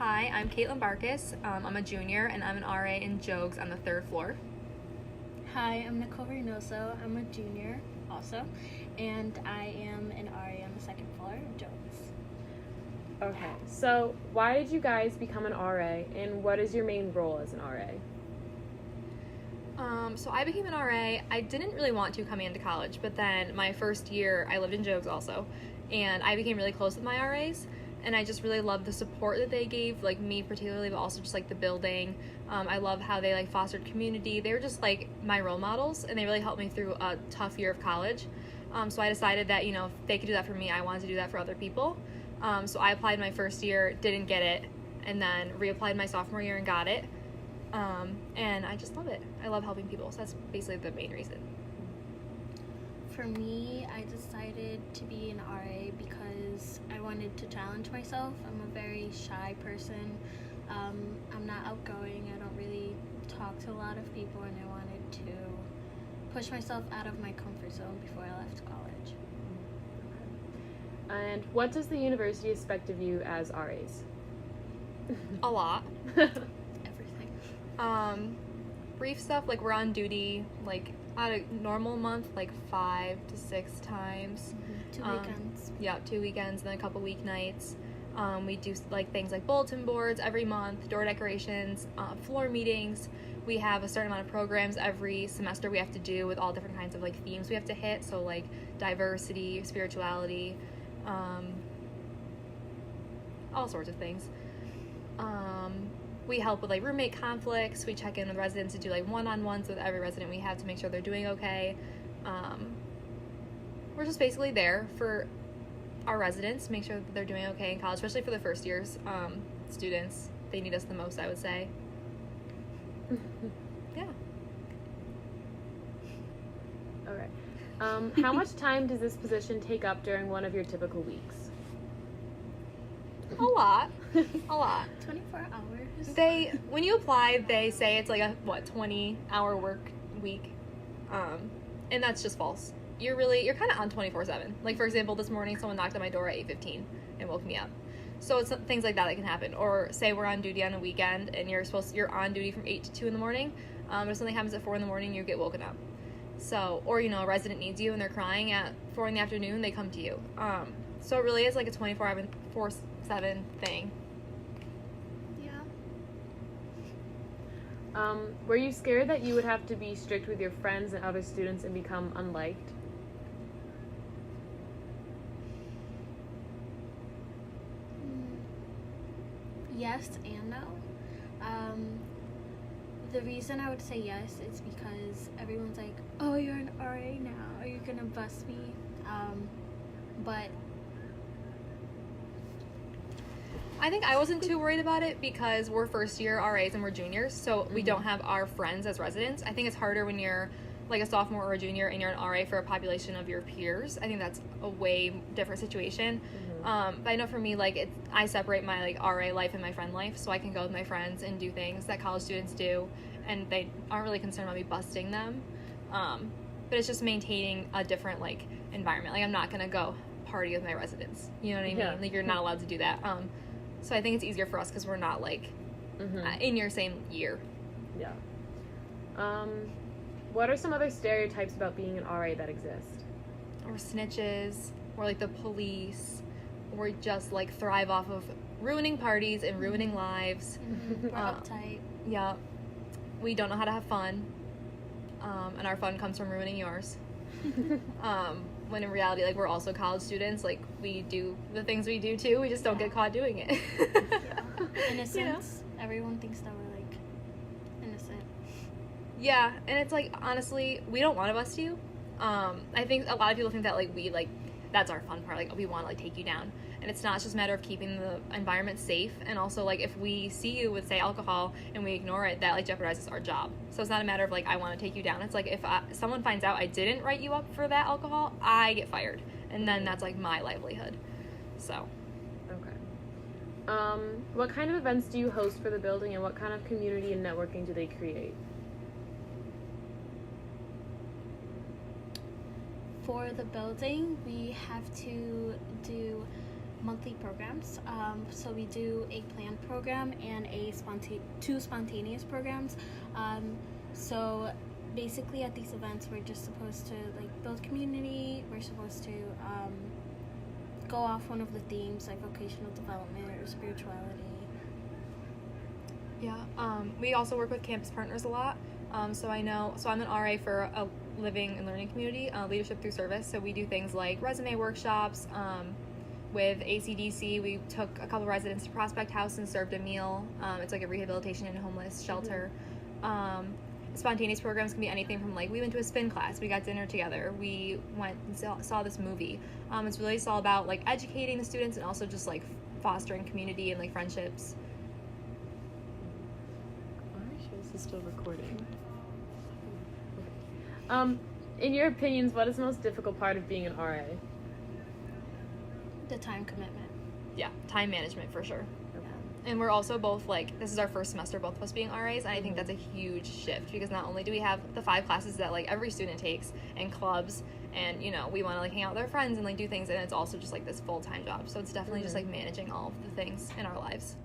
Hi, I'm Caitlin Barkis. I'm a junior and I'm an RA in Jogues on the third floor. Hi, I'm Nicole Reynoso. I'm a junior also, and I am an RA on the second floor of Jones. Okay, so why did you guys become an RA, and what is your main role as an RA? So I became an RA. I didn't really want to coming into college, but then my first year, I lived in Jogues also, and I became really close with my RAs, and I just really loved the support that they gave, like me particularly, but also just like the building. I love how they like fostered community. They were just like my role models, and they really helped me through a tough year of college. So I decided that, you know, if they could do that for me, I wanted to do that for other people. So I applied my first year, didn't get it, and then reapplied my sophomore year and got it. And I just love it. I love helping people, so that's basically the main reason. For me, I decided to be an RA because I wanted to challenge myself. I'm a very shy person. I'm not outgoing. I don't really talk to a lot of people, and I wanted to push myself out of my comfort zone before I left college. And what does the university expect of you as RAs? A lot. Everything. Brief stuff, like we're on duty, like on a normal month, like 5 to 6 times. 2 weekends. Yeah, 2 weekends, and then a couple weeknights. We do like things like bulletin boards every month, door decorations, floor meetings. We have a certain amount of programs every semester we have to do with all different kinds of like themes we have to hit. So like diversity, spirituality, all sorts of things. We help with like roommate conflicts. We check in with residents to do like one-on-ones with every resident we have to make sure they're doing okay. We're just basically there for our residents, make sure that they're doing okay in college, especially for the first years students. They need us the most, I would say. Yeah. Okay. How much time does this position take up during one of your typical weeks? A lot. A lot. 24 hours. When you apply, they say it's like a 20-hour work week, and that's just false. You're kind of on 24/7. Like for example, this morning someone knocked on my door at 8:15 and woke me up. So it's things like that can happen. Or say we're on duty on a weekend and you're on duty from 8 to 2 in the morning. If something happens at 4 in the morning, you get woken up. So, or a resident needs you and they're crying at 4 in the afternoon, they come to you. So it really is like a 24/7 thing. Were you scared that you would have to be strict with your friends and other students and become unliked? Yes and no. The reason I would say yes is because everyone's like, oh, you're an RA now, are you gonna bust me? But I think I wasn't too worried about it because we're first year RAs and we're juniors, so we don't have our friends as residents. I think it's harder when you're like a sophomore or a junior and you're an RA for a population of your peers. I think that's a way different situation. But I know for me, like I separate my like RA life and my friend life, so I can go with my friends and do things that college students do, and they aren't really concerned about me busting them. But it's just maintaining a different like environment. Like I'm not gonna go party with my residents. You know what I mean? Yeah. Like you're not allowed to do that. So I think it's easier for us because we're not like in your same year. Yeah. What are some other stereotypes about being an RA that exist? Or snitches, or like the police, or just like thrive off of ruining parties and ruining lives. we're uptight. Yeah. We don't know how to have fun. And our fun comes from ruining yours. When in reality, like we're also college students, like we do the things we do too, we just don't get caught doing it. Innocence. Everyone thinks that we're like innocent. Yeah, and it's like honestly, we don't want to bust you. I think a lot of people think that like we like that's our fun part, like we want to like take you down, and it's not. It's just a matter of keeping the environment safe, and also like if we see you with say alcohol and we ignore it, that like jeopardizes our job. So it's not a matter of like I want to take you down. It's like if someone finds out I didn't write you up for that alcohol, I get fired, and then that's like my livelihood. So Okay. What kind of events do you host for the building, and what kind of community and networking do they create? For the building, we have to do monthly programs. So we do a planned program and two spontaneous programs. So basically at these events we're just supposed to like build community. We're supposed to go off one of the themes like vocational development or spirituality. Yeah, we also work with campus partners a lot. So I'm an RA for a living and learning community, Leadership Through Service. So we do things like resume workshops. With ACDC, we took a couple residents to Prospect House and served a meal. It's like a rehabilitation and homeless shelter. Spontaneous programs can be anything from like, we went to a spin class, we got dinner together, we went and saw this movie. It's really just all about like educating the students and also just like fostering community and like friendships. I'm sure this is still recording. In your opinions, what is the most difficult part of being an RA? The time commitment. Yeah, time management for sure. And we're also both like, this is our first semester, both of us being RAs, and I think that's a huge shift because not only do we have the 5 classes that like every student takes and clubs, and you know we want to like hang out with our friends and like do things, and it's also just like this full-time job. So it's definitely just like managing all of the things in our lives.